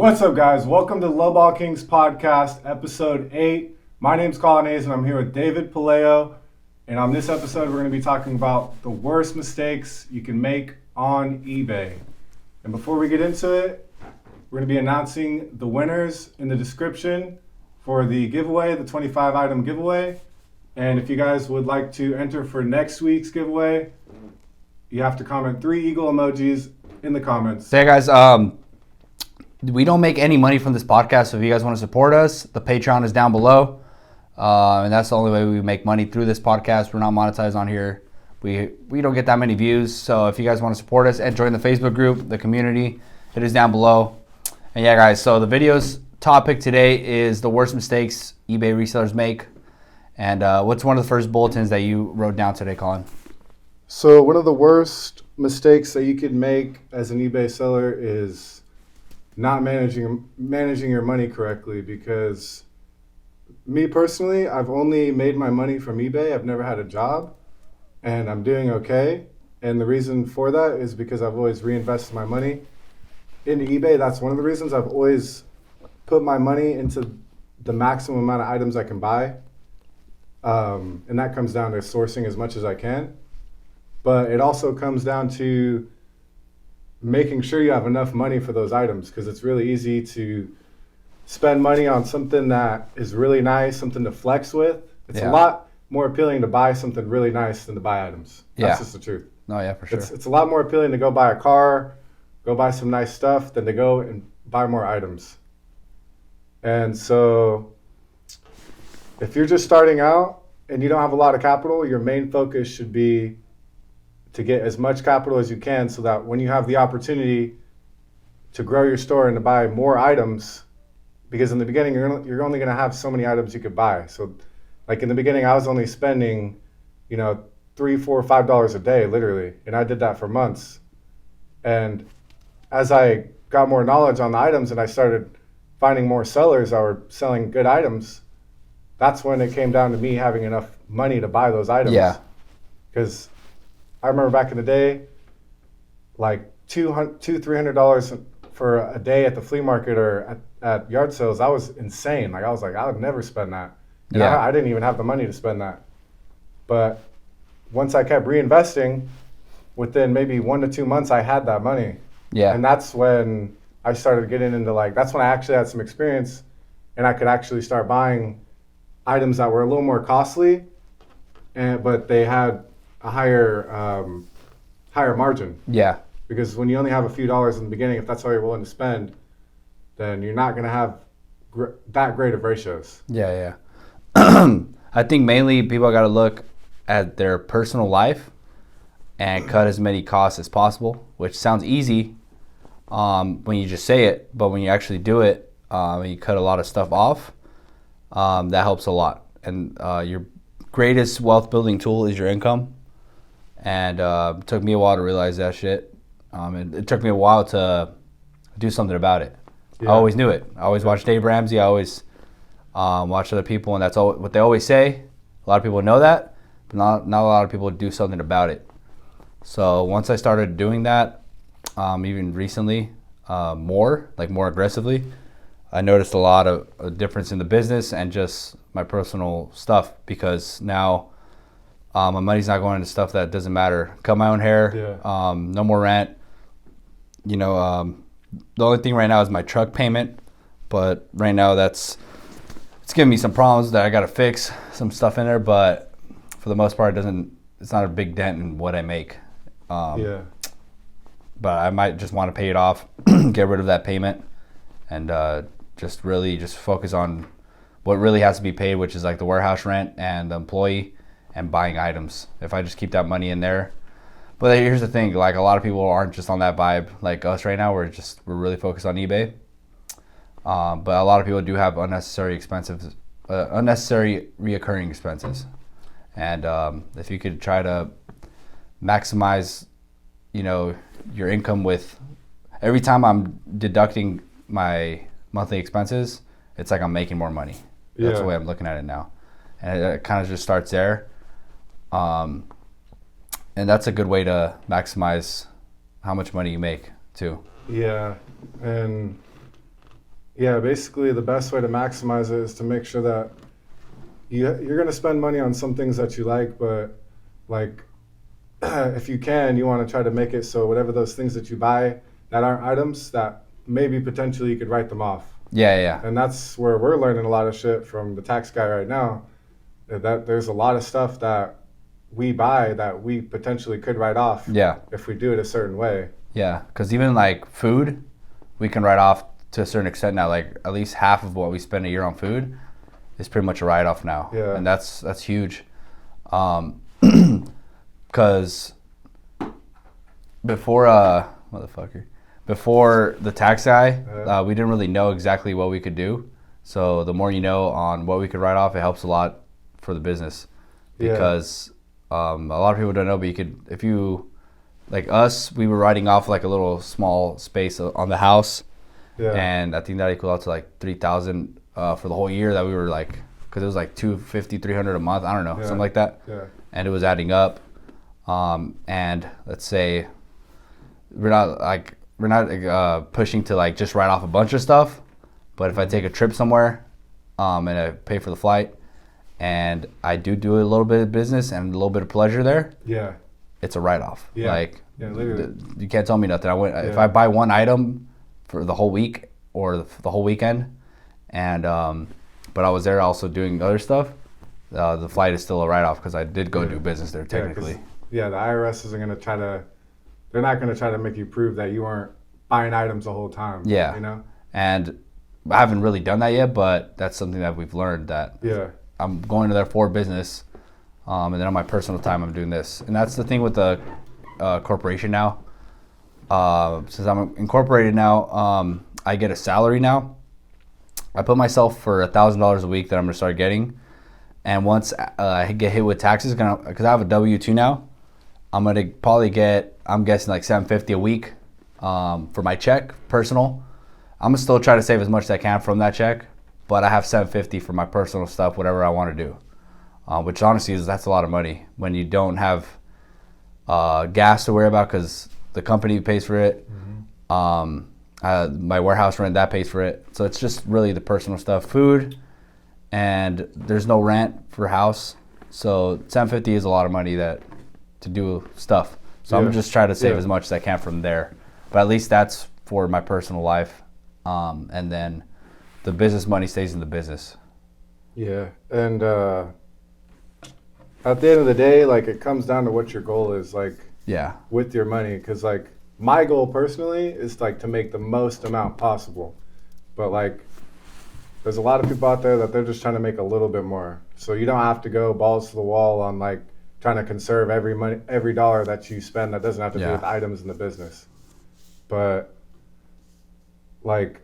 What's up, guys? Welcome to LOWBALL Kingz podcast, episode 8. My name's Collin Hayes, and I'm here with David Pelayo. And on this episode, we're going to be talking about the worst mistakes you can make on eBay. And before we get into it, we're going to be announcing the winners in the description for the giveaway, the 25-item giveaway. And if you guys would like to enter for next week's giveaway, you have to comment 3 eagle emojis in the comments. So, hey guys, we don't make any money from this podcast, so if you guys want to support us, the Patreon is down below. And that's the only way we make money through this podcast. We're not monetized on here. We don't get that many views. So if you guys want to support us and join the Facebook group, the community, it is down below. And yeah, guys, so the video's topic today is the worst mistakes eBay resellers make. And what's one of the first bulletins that you wrote down today, Collin? So one of the worst mistakes that you could make as an eBay seller is not managing your money correctly, because me personally, I've only made my money from eBay. I've never had a job, and I'm doing okay. And the reason for that is because I've always reinvested my money into eBay. That's one of the reasons I've always put my money into the maximum amount of items I can buy. And that comes down to sourcing as much as I can. But it also comes down to making sure you have enough money for those items, because it's really easy to spend money on something that is really nice, something to flex with. It's a lot more appealing to buy something really nice than to buy items. That's just the truth. No, yeah, for sure. It's a lot more appealing to go buy a car, go buy some nice stuff, than to go and buy more items. And so if you're just starting out and you don't have a lot of capital, your main focus should be to get as much capital as you can, so that when you have the opportunity to grow your store and to buy more items, because in the beginning you're only going to have so many items you could buy. So like in the beginning, I was only spending, $3, $4, $5 a day, literally. And I did that for months. And as I got more knowledge on the items and I started finding more sellers that were selling good items, that's when it came down to me having enough money to buy those items. Yeah. Because I remember back in the day, like $200-$300 for a day at the flea market or at yard sales, that was insane. Like I was like, I would never spend that. And I didn't even have the money to spend that. But once I kept reinvesting, within maybe 1 to 2 months, I had that money. Yeah. And that's when I started getting into that's when I actually had some experience, and I could actually start buying items that were a little more costly, but they had a higher margin. Yeah. Because when you only have a few dollars in the beginning, if that's all you're willing to spend, then you're not going to have that great of ratios. Yeah. I think mainly people got to look at their personal life and cut as many costs as possible, which sounds easy when you just say it, but when you actually do it, and you cut a lot of stuff off, that helps a lot. And your greatest wealth building tool is your income. And it took me a while to realize that shit. It took me a while to do something about it. Yeah. I always knew it. I always watched Dave Ramsey. I always watch other people, and that's all what they always say. A lot of people know that, but not a lot of people do something about it. So once I started doing that, even recently, more aggressively, I noticed a lot of a difference in the business and just my personal stuff, because now my money's not going into stuff that doesn't matter. Cut my own hair, no more rent. The only thing right now is my truck payment, but right now it's giving me some problems that I got to fix, some stuff in there, but for the most part it's not a big dent in what I make. But I might just want to pay it off, get rid of that payment, and just focus on what really has to be paid, which is like the warehouse rent and the employee and buying items. If I just keep that money in there. But here's the thing, like a lot of people aren't just on that vibe like us right now. We're really focused on eBay. But a lot of people do have unnecessary reoccurring expenses. And if you could try to maximize, your income with every time I'm deducting my monthly expenses, it's like I'm making more money. That's the way I'm looking at it now. And it kind of just starts there. And that's a good way to maximize how much money you make too. Yeah, and Yeah, basically the best way to maximize it is to make sure that you're going to spend money on some things that you like, but like if you can, you want to try to make it so whatever those things that you buy that aren't items that maybe potentially you could write them off. Yeah, yeah. And that's where we're learning a lot of shit from the tax guy right now. That there's a lot of stuff that we buy that we potentially could write off. Yeah. If we do it a certain way. Yeah, because even like food, we can write off to a certain extent now. Like at least half of what we spend a year on food is pretty much a write-off now. Yeah. And that's huge. Because before before the tax guy, we didn't really know exactly what we could do. So the more you know on what we could write off, it helps a lot for the business. Because a lot of people don't know, but you could, if you, like us, we were writing off like a little small space on the house. Yeah. And I think that equaled out to like 3,000 for the whole year that we were like, because it was like 250, 300 a month. I don't know, something like that. Yeah. And it was adding up. And let's say we're not pushing to like just write off a bunch of stuff, but if I take a trip somewhere, and I pay for the flight, and I do a little bit of business and a little bit of pleasure there, Yeah. it's a write-off. Yeah. Like, literally. you can't tell me nothing. If I buy one item for the whole week or the whole weekend, and but I was there also doing other stuff, the flight is still a write-off because I did go do business there technically. Yeah, the IRS isn't going to try to, they're not going to try to make you prove that you weren't buying items the whole time. Yeah. You know? And I haven't really done that yet, but that's something that we've learned, that I'm going to there for business, and then on my personal time I'm doing this. And that's the thing with the corporation now. Since I'm incorporated now, I get a salary now. I put myself for $1,000 a week that I'm going to start getting. And once I get hit with taxes, because I have a W-2 now, I'm going to probably get, I'm guessing like $750 a week for my check, personal. I'm going to still try to save as much as I can from that check, but I have $750 for my personal stuff, whatever I want to do. Which honestly that's a lot of money when you don't have gas to worry about because the company pays for it. My warehouse rent, that pays for it. So it's just really the personal stuff. Food, and there's no rent for house. So $750 is a lot of money to do stuff. So I'm just trying to save as much as I can from there. But at least that's for my personal life. And then the business money stays in the business. Yeah. And at the end of the day, like, it comes down to what your goal is, like, with your money. Because, like, my goal personally is, like, to make the most amount possible. But, like, there's a lot of people out there that they're just trying to make a little bit more. So you don't have to go balls to the wall on, like, trying to conserve every dollar that you spend that doesn't have to do with items in the business. But, like,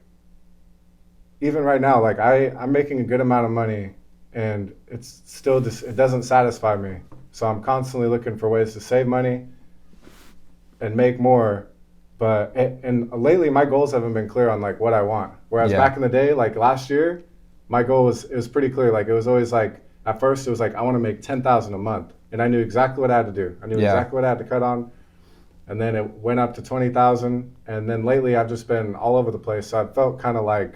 even right now, like, I'm making a good amount of money, and it's still just, it doesn't satisfy me. So I'm constantly looking for ways to save money and make more. But and lately my goals haven't been clear on like what I want. Whereas back in the day, like last year, my goal was pretty clear. Like it was always like, at first it was like, I want to make 10,000 a month, and I knew exactly what I had to do. I knew exactly what I had to cut on. And then it went up to 20,000. And then lately I've just been all over the place. So I felt kind of like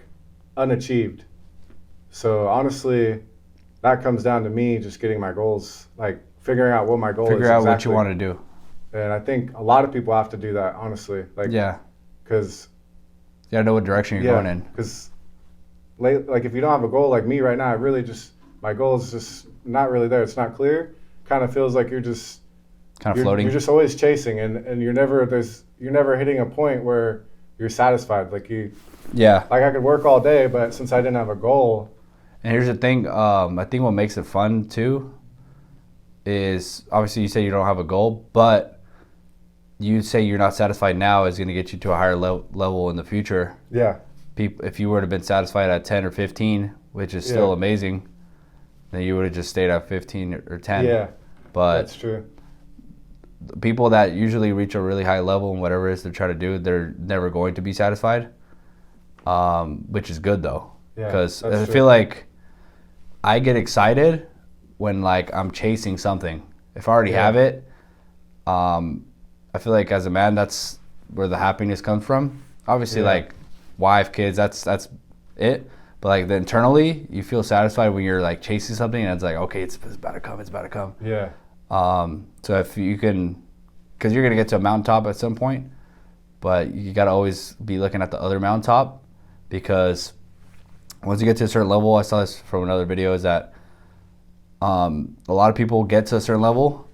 unachieved. So honestly, that comes down to me just getting my goals, like figuring out what my goal is. Figure out what you want to do. And I think a lot of people have to do that, honestly. Like, because you gotta know what direction you're going in. Because, like, if you don't have a goal, like me right now, I really just, my goal is just not really there. It's not clear. Kind of feels like you're just kind of floating. You're just always chasing, and you're never hitting a point where you're satisfied. Like like I could work all day, but since I didn't have a goal. And here's the thing. I think what makes it fun too is obviously you say you don't have a goal, but you say you're not satisfied now is going to get you to a higher level in the future. Yeah. If you would have been satisfied at 10 or 15, which is still amazing, then you would have just stayed at 15 or 10. Yeah. But that's true. The people that usually reach a really high level in whatever it is they're trying to do, they're never going to be satisfied, which is good though. Because I feel like I get excited when like I'm chasing something. If I already have it, I feel like as a man, that's where the happiness comes from. Obviously, like wife, kids, that's it. But like internally, you feel satisfied when you're like chasing something and it's like, okay, it's about to come, it's about to come. Yeah. So if you can, because you're gonna get to a mountaintop at some point, but you gotta always be looking at the other mountaintop, because once you get to a certain level, I saw this from another video, is that a lot of people get to a certain level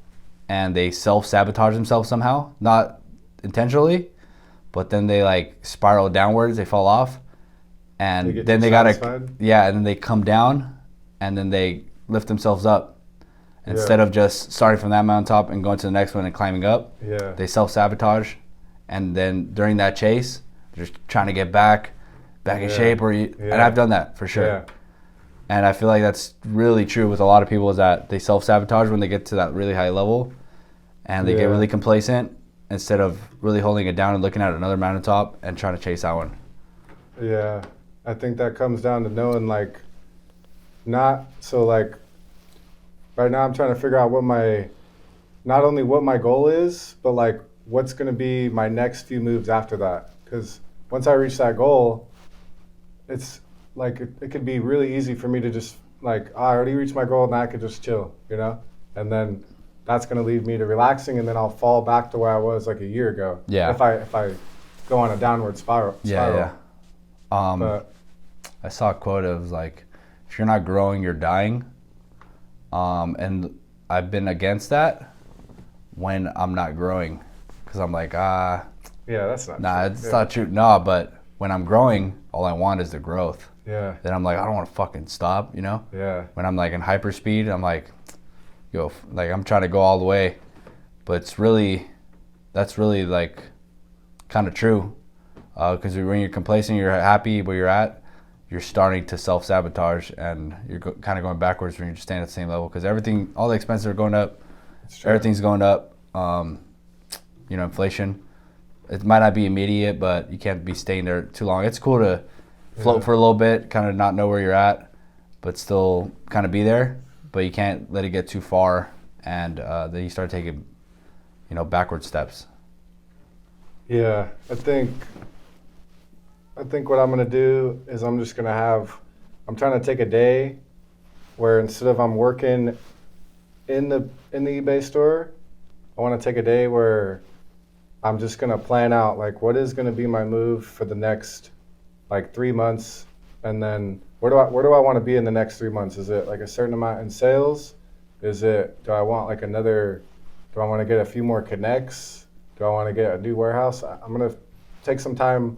and they self-sabotage themselves somehow, not intentionally, but then they like spiral downwards, they fall off. And then they gotta, and then they come down, and then they lift themselves up. Instead of just starting from that mountaintop and going to the next one and climbing up, they self-sabotage. And then during that chase, they're just trying to get back in shape. And I've done that for sure. Yeah. And I feel like that's really true with a lot of people, is that they self-sabotage when they get to that really high level, and they get really complacent instead of really holding it down and looking at another mountaintop and trying to chase that one. Yeah. I think that comes down to knowing, like, right now I'm trying to figure out not only what my goal is, but like what's going to be my next few moves after that. Because once I reach that goal, it's like, it could be really easy for me to just like, I already reached my goal, now I could just chill, you know? And then that's going to lead me to relaxing, and then I'll fall back to where I was like a year ago. Yeah. If I go on a downward spiral. Yeah. I saw a quote of like, if you're not growing, you're dying. And I've been against that when I'm not growing, because I'm like, yeah, that's not true. It's not true. No, but when I'm growing, all I want is the growth. Yeah. Then I'm like, I don't want to fucking stop, you know? Yeah. When I'm like in hyperspeed, I'm like, like I'm trying to go all the way. But that's really like kind of true. Because when you're complacent, you're happy where you're at, you're starting to self-sabotage, and you're kind of going backwards when you're just staying at the same level, because all the expenses are going up. Everything's going up. Inflation. It might not be immediate, but you can't be staying there too long. It's cool to float for a little bit, kind of not know where you're at, but still kind of be there. But you can't let it get too far, and then you start taking, backward steps. Yeah, I think what I'm going to do is I'm trying to take a day where instead of I'm working in the eBay store, I want to take a day where I'm just going to plan out like what is going to be my move for the next like 3 months, and then where do I want to be in the next 3 months? Is it like a certain amount in sales? Do I want to get a few more connects? Do I want to get a new warehouse? I'm going to take some time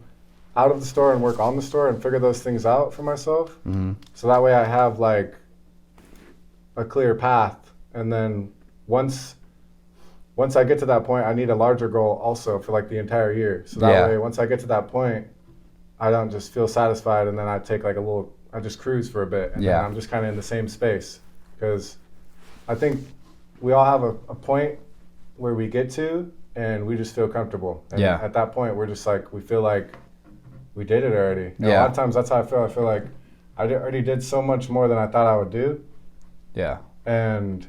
out of the store and work on the store and figure those things out for myself. Mm-hmm. So that way I have like a clear path. And then once I get to that point, I need a larger goal also for like the entire year. So that way, once I get to that point, I don't just feel satisfied and then I take like I just cruise for a bit. And then I'm just kind of in the same space. Because I think we all have a point where we get to and we just feel comfortable. And at that point, we're just like, we feel like we did it already. A lot of times that's how I feel. I feel like I already did so much more than I thought I would do. Yeah. And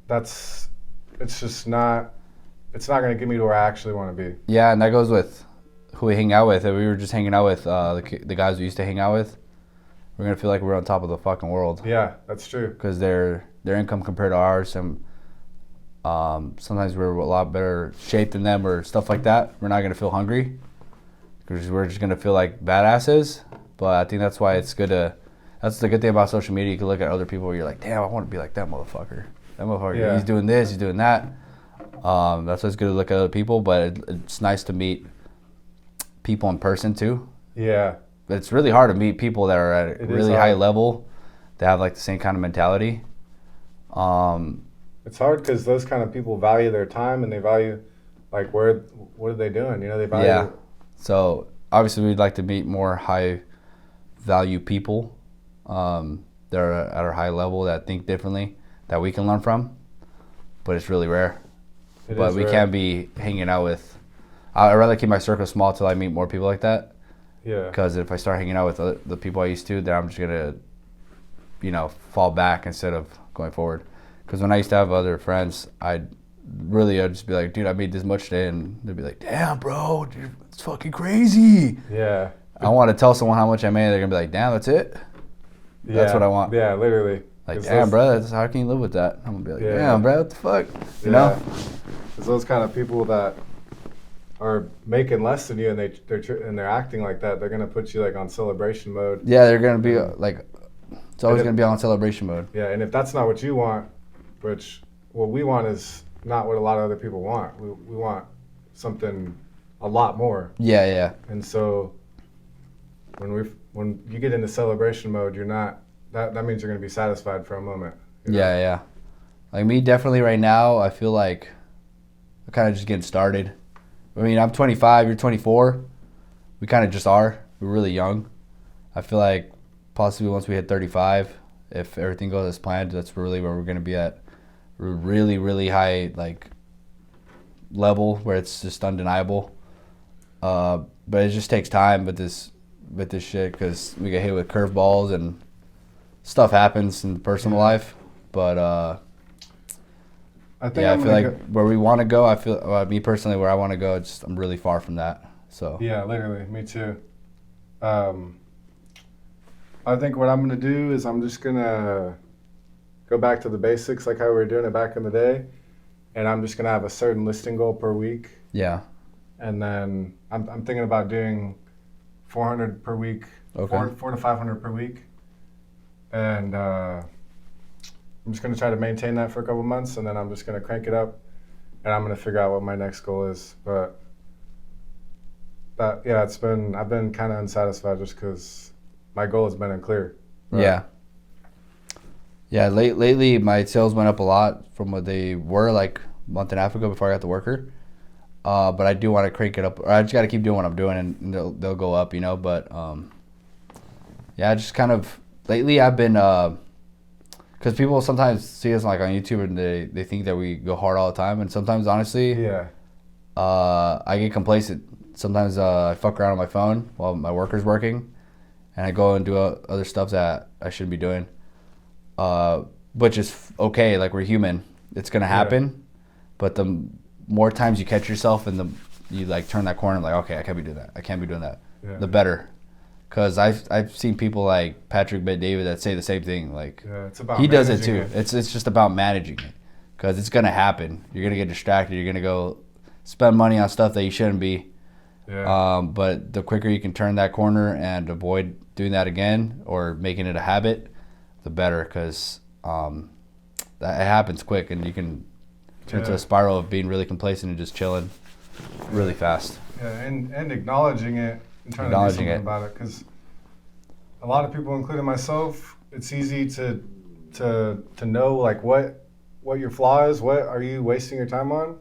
it's not going to get me to where I actually want to be. Yeah, and that goes with who we hang out with. If we were just hanging out with the guys we used to hang out with, we're going to feel like we're on top of the fucking world. Yeah, that's true. Because their income compared to ours, and sometimes we're a lot better shape than them or stuff like that. We're not going to feel hungry, because we're just going to feel like badasses. But I think that's why it's good that's the good thing about social media. You can look at other people where you're like, damn, I want to be like that motherfucker. He's doing this, he's doing that. That's why it's good to look at other people, but it's nice to meet people in person too. Yeah. But it's really hard to meet people that are at a really high level, that have like the same kind of mentality. It's hard because those kind of people value their time, and they value like what are they doing? They value. Yeah. So obviously we'd like to meet more high value people that are at our high level, that think differently, that we can learn from, but it's really rare. But we can't be hanging out with. I'd rather keep my circle small till I meet more people like that. Yeah. Because if I start hanging out with the people I used to, then I'm just gonna, fall back instead of going forward. Because when I used to have other friends, I'd just be like, dude, I made this much today, and they'd be like, damn, bro, dude, it's fucking crazy. Yeah. I want to tell someone how much I made. They're gonna be like, "Damn, that's it." That's what I want. Yeah, literally. Like, damn, bro, how can you live with that? I'm gonna be like, Yeah. damn, bro, what the fuck? You know? Because those kind of people that are making less than you and they're acting like that, they're gonna put you like on celebration mode. Yeah, they're gonna be like, it's always gonna be on celebration mode. Yeah, and if that's not what you want, which what we want is not what a lot of other people want. We want something a lot more. Yeah, yeah. And so when you get into celebration mode, you're not. That means you're gonna be satisfied for a moment. You know? Yeah, yeah. Like me, definitely right now, I feel like I'm kind of just getting started. I mean, I'm 25, you're 24. We kind of just are. We're really young. I feel like possibly once we hit 35, if everything goes as planned, that's really where we're going to be at. We're really, really high like level where it's just undeniable. But it just takes time with this shit because we get hit with curveballs and stuff happens in personal life. But I feel like where we want to go, I feel me personally where I want to go, I'm really far from that. So yeah, literally, me too. I think what I'm gonna do is I'm just gonna go back to the basics, like how we were doing it back in the day, and I'm just gonna have a certain listing goal per week. Yeah. And then I'm thinking about doing 400 per week, okay. 400 to 500 per week, and I'm just going to try to maintain that for a couple months, and then I'm just going to crank it up, and I'm going to figure out what my next goal is. But yeah, I've been kind of unsatisfied just because my goal has been unclear. Right? Yeah. Yeah, lately my sales went up a lot from what they were like a month and a half ago before I got the worker. But I do want to crank it up. Or I just got to keep doing what I'm doing, and they'll go up, you know. But yeah, just kind of lately I've been because people sometimes see us like on YouTube and they think that we go hard all the time, and sometimes honestly, yeah, I get complacent. Sometimes I fuck around on my phone while my worker's working, and I go and do other stuff that I shouldn't be doing, which is okay. Like, we're human; it's gonna happen. But the more times you catch yourself and you like turn that corner, like, okay, I can't be doing that. I can't be doing that. Yeah. The better. Because I've seen people like Patrick Bet-David that say the same thing. Like, it's about he does it too. It. It's just about managing it. Because it's going to happen. You're going to get distracted. You're going to go spend money on stuff that you shouldn't be. Yeah. But the quicker you can turn that corner and avoid doing that again or making it a habit, the better. Because it happens quick, and you can turn into a spiral of being really complacent and just chilling really fast. Yeah, and acknowledging it. And trying to do something about it, because a lot of people, including myself, it's easy to know like what your flaw is, what are you wasting your time on,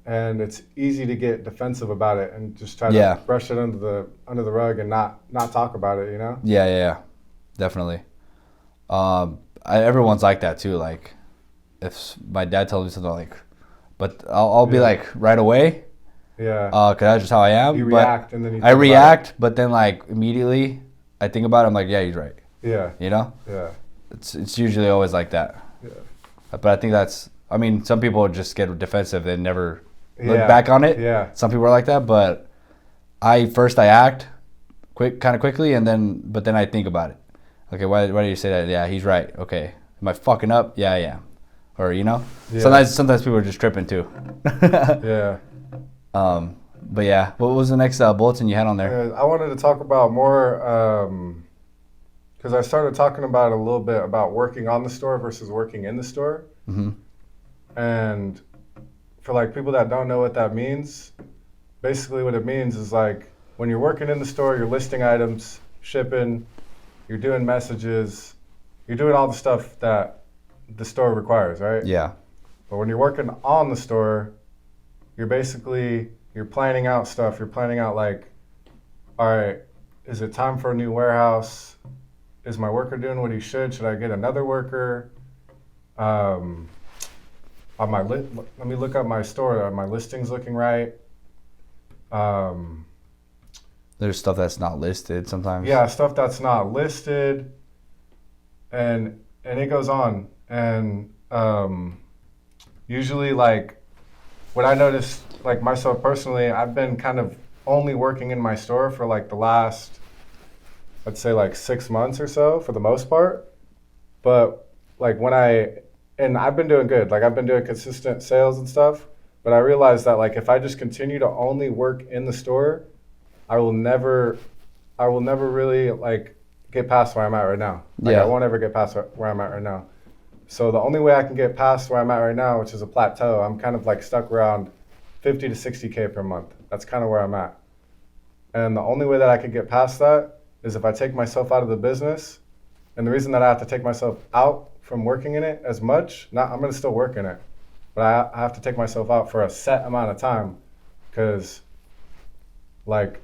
and it's easy to get defensive about it and just try to brush it under the rug and not talk about it, you know? Yeah, definitely. Everyone's like that too. Like, if my dad tells me something, like, but I'll be like right away. Yeah. Cause that's just how I am. You react and then you. I react, but then like immediately I think about it. I'm like, yeah, he's right. Yeah. You know. Yeah. It's usually always like that. Yeah. But I think I mean, some people just get defensive and never look back on it. Yeah. Some people are like that, but I act kind of quickly, but then I think about it. Okay, why did you say that? Yeah, he's right. Okay, am I fucking up? Yeah, I am. Or, you know, sometimes people are just tripping too. Yeah. But yeah, what was the next bulletin you had on there? I wanted to talk about more, because I started talking about a little bit about working on the store versus working in the store. Mm-hmm. And for like people that don't know what that means, basically what it means is like when you're working in the store, you're listing items, shipping, you're doing messages, you're doing all the stuff that the store requires, right? Yeah. But when you're working on the store, you're planning out stuff. You're planning out like, all right, is it time for a new warehouse? Is my worker doing what he should? Should I get another worker? Let me look up my store. Are my listings looking right? There's stuff that's not listed sometimes. Yeah, stuff that's not listed, and it goes on. And usually, like, what I noticed, like myself personally, I've been kind of only working in my store for like the last I'd say like 6 months or so for the most part. But like and I've been doing good. Like I've been doing consistent sales and stuff. But I realized that like if I just continue to only work in the store, I will never really like get past where I'm at right now. Like I won't ever get past where I'm at right now. So the only way I can get past where I'm at right now, which is a plateau, I'm kind of like stuck around 50 to 60K per month. That's kind of where I'm at. And the only way that I could get past that is if I take myself out of the business. And the reason that I have to take myself out from working in it as much, I'm going to still work in it, but I have to take myself out for a set amount of time, because like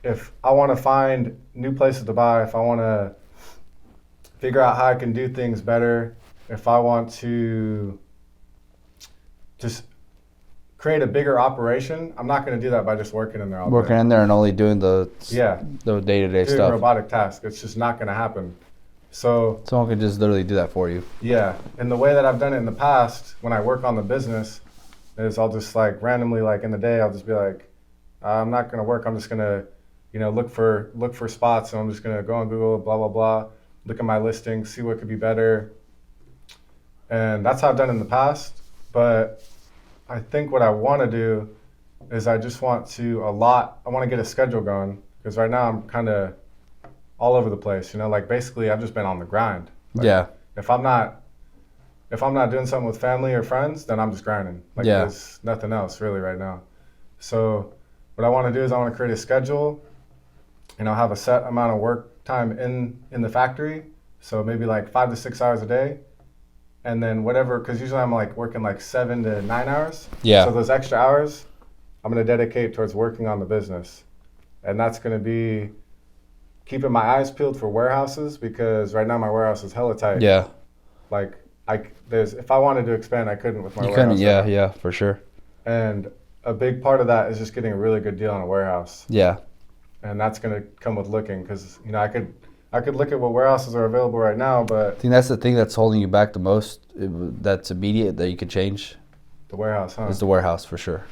if I want to find new places to buy, if I want to figure out how I can do things better, if I want to just create a bigger operation, I'm not going to do that by just working in there all day. Working in there and only doing the day-to-day stuff. Doing robotic tasks. It's just not going to happen. So someone could just literally do that for you. Yeah. And the way that I've done it in the past when I work on the business is I'll just like randomly, like in the day, I'll just be like, I'm not going to work. I'm just going to, look for spots. And I'm just going to go on Google, blah, blah, blah, look at my listings, see what could be better. And that's how I've done it in the past. But I think what I want to do is I just want to I want to get a schedule going, because right now I'm kind of all over the place, like basically I've just been on the grind. Like, if I'm not doing something with family or friends, then I'm just grinding. Like there's nothing else really right now. So what I want to do is I want to create a schedule, and I'll have a set amount of work time in the factory. So maybe like 5 to 6 hours a day. And then whatever, because usually I'm like working like 7 to 9 hours. Yeah. So those extra hours, I'm going to dedicate towards working on the business. And that's going to be keeping my eyes peeled for warehouses, because right now my warehouse is hella tight. Yeah. Like if I wanted to expand, I couldn't with my warehouse. You couldn't, yeah, for sure. And a big part of that is just getting a really good deal on a warehouse. Yeah. And that's going to come with looking, because, I could look at what warehouses are available right now, but... I think that's the thing that's holding you back the most, that's immediate, that you could change. The warehouse, huh? Is the warehouse, for sure.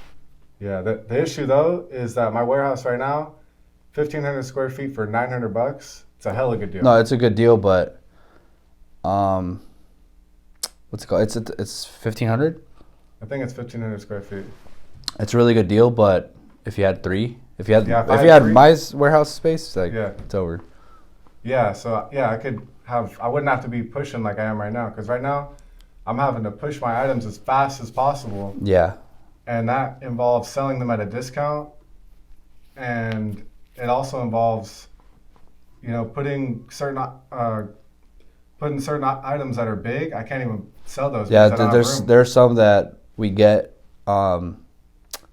Yeah, the issue, though, is that my warehouse right now, 1,500 square feet for $900, it's a hella good deal. No, it's a good deal, but... what's it called? It's 1,500? I think it's 1,500 square feet. It's a really good deal, but if you had three... If you had three, my warehouse space, it's over. Yeah, so I wouldn't have to be pushing like I am right now, because right now I'm having to push my items as fast as possible. Yeah. And that involves selling them at a discount, and it also involves, putting certain items that are big. I can't even sell those. Yeah, there's some that we get that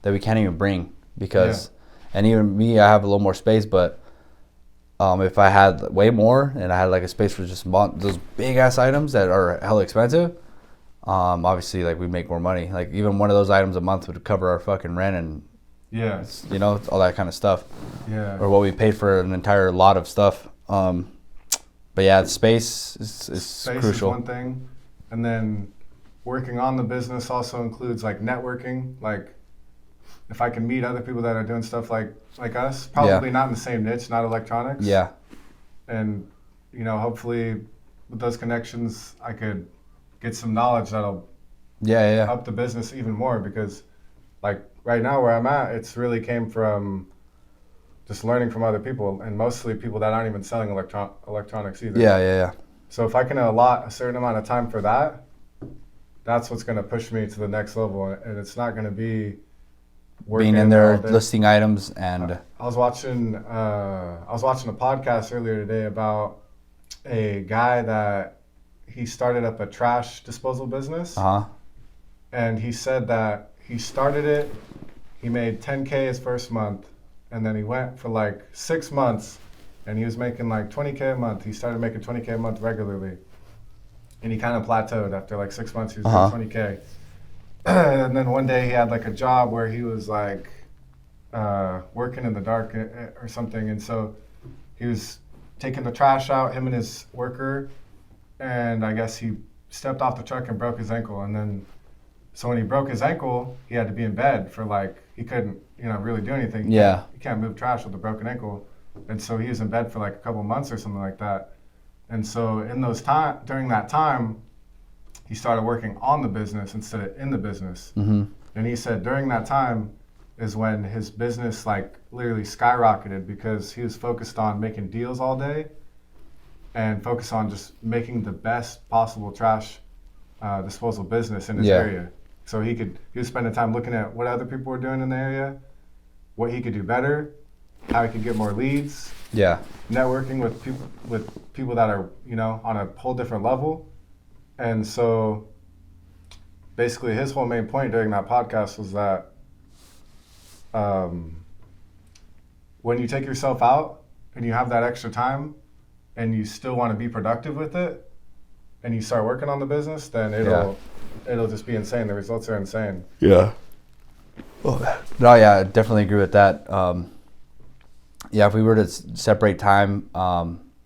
we can't even bring, because, and even me, I have a little more space, but. If I had way more and I had like a space for just those big ass items that are hella expensive, obviously like we make more money. Like even one of those items a month would cover our fucking rent and all that kind of stuff. Yeah. Or what we paid for an entire lot of stuff. But yeah, space is crucial. Is one thing, and then working on the business also includes like networking, like. If I can meet other people that are doing stuff like us, probably not in the same niche, not electronics. Yeah. And, hopefully with those connections, I could get some knowledge that'll help the business even more, because like right now where I'm at, it's really came from just learning from other people, and mostly people that aren't even selling electronics either. Yeah. So if I can allot a certain amount of time for that, that's what's going to push me to the next level. And it's not going to be being in there listing items. And I was watching a podcast earlier today about a guy that he started up a trash disposal business. And he said that he started it, he made $10K his first month, and then he went for like 6 months and he was making like $20K a month. He started making $20K a month regularly, and he kind of plateaued after like 6 months. He was doing $20K. And then one day he had like a job where he was like working in the dark or something. And so he was taking the trash out, him and his worker. And I guess he stepped off the truck and broke his ankle. And then, so when he broke his ankle, he had to be in bed for like, he couldn't, really do anything. Yeah. You can't move trash with a broken ankle. And so he was in bed for like a couple months or something like that. And so during that time, he started working on the business instead of in the business. Mm-hmm. And he said during that time is when his business like literally skyrocketed because he was focused on making deals all day and focused on just making the best possible trash disposal business in his area. So he was spending time looking at what other people were doing in the area, what he could do better, how he could get more leads. Yeah. Networking with people that are, on a whole different level. And so basically his whole main point during that podcast was that when you take yourself out and you have that extra time and you still want to be productive with it and you start working on the business, then it'll just be insane. The results are insane. Yeah. Oh, no, yeah, I definitely agree with that. If we were to separate time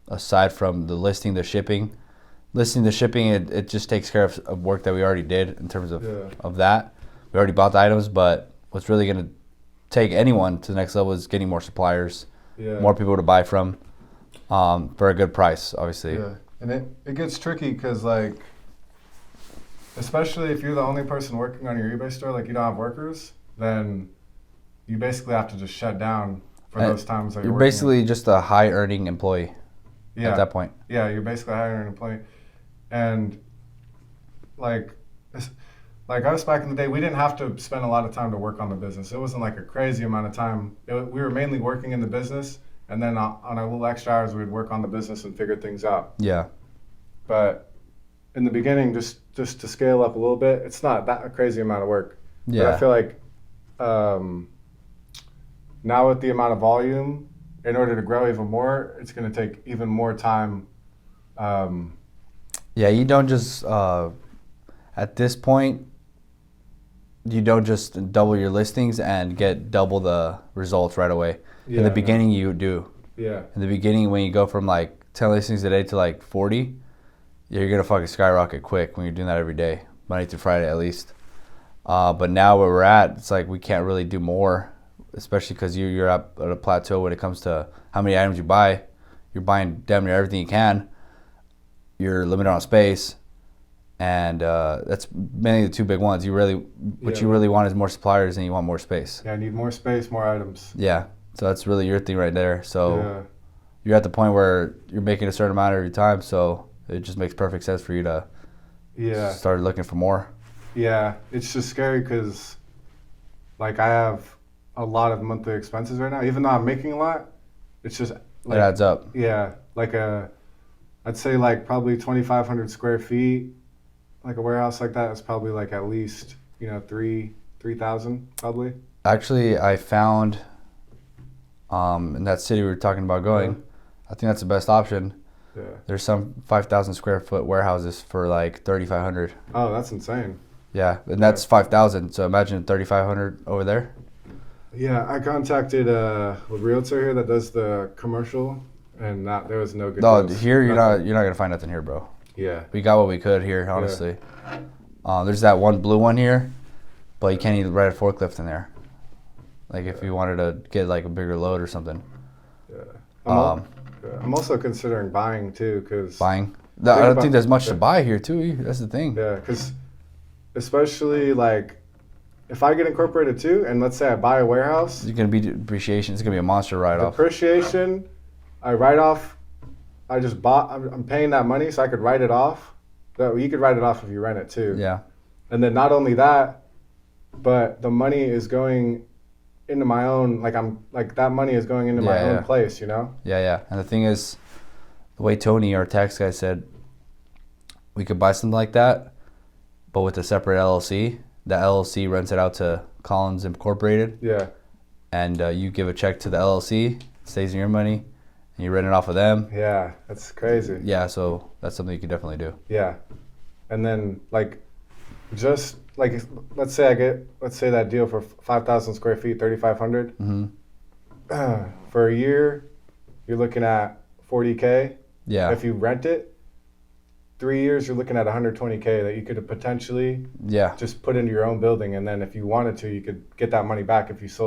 aside from the listing, the shipping, it just takes care of work that we already did in terms of that. We already bought the items, but what's really going to take anyone to the next level is getting more suppliers, more people to buy from for a good price, obviously. Yeah, and it gets tricky because, like, especially if you're the only person working on your eBay store, like you don't have workers, then you basically have to just shut down for those times that you're basically just a high-earning employee at that point. Yeah, you're basically a high-earning employee. And, like us back in the day, we didn't have to spend a lot of time to work on the business. It wasn't like a crazy amount of time. We were mainly working in the business, and then on our little extra hours, we'd work on the business and figure things out. Yeah. But in the beginning, just to scale up a little bit, it's not that a crazy amount of work. Yeah. But I feel like now with the amount of volume, in order to grow even more, it's going to take even more time. You don't just, at this point, you don't just double your listings and get double the results right away. In the beginning, you do. Yeah. In the beginning, when you go from like 10 listings a day to like 40, you're going to fucking skyrocket quick when you're doing that every day, Monday through Friday at least. But now where we're at, it's like we can't really do more, especially because you're at a plateau when it comes to how many items you buy. You're buying damn near everything you can. You're limited on space. And that's mainly the two big ones. You really want is more suppliers, and you want more space. Yeah, I need more space, more items. Yeah, so that's really your thing right there. So you're at the point where you're making a certain amount every time, so it just makes perfect sense for you to start looking for more. Yeah, it's just scary because, like, I have a lot of monthly expenses right now. Even though I'm making a lot, it's just like, it adds up. Yeah, like I'd say like probably 2,500 square feet. Like a warehouse like that is probably like at least 3,000 probably. Actually, I found in that city we were talking about going, I think that's the best option. Yeah. There's some 5,000 square foot warehouses for like 3,500. Oh, that's insane. Yeah, and that's 5,000. So imagine 3,500 over there. Yeah, I contacted a realtor here that does the commercial, and there was no good. No, here you're not gonna find nothing here, bro. Yeah. We got what we could here, honestly. Yeah. There's that one blue one here, but you can't even ride a forklift in there. Like if you wanted to get like a bigger load or something. Yeah. I'm also considering buying too, because buying. I don't think there's much to buy here too. That's the thing. Yeah, because especially like if I get incorporated too, and let's say I buy a warehouse, it's gonna be depreciation. It's gonna be a monster write-off. Depreciation, I write off. I just bought. I'm paying that money, so I could write it off. You could write it off if you rent it too. Yeah. And then not only that, but the money is going into my own. That money is going into my own place. Yeah. And the thing is, the way Tony, our tax guy, said, we could buy something like that, but with a separate LLC. The LLC rents it out to Collins Incorporated. Yeah. And you give a check to the LLC, it stays in your money. You rent it off of them. Yeah, that's crazy. Yeah, so that's something you can definitely do. Yeah, and then let's say that deal for 5,000 square feet, 3,500. Mm-hmm. For a year, you're looking at $40K. Yeah. If you rent it, 3 years, you're looking at $120K that you could potentially just put into your own building, and then if you wanted to, you could get that money back if you sold.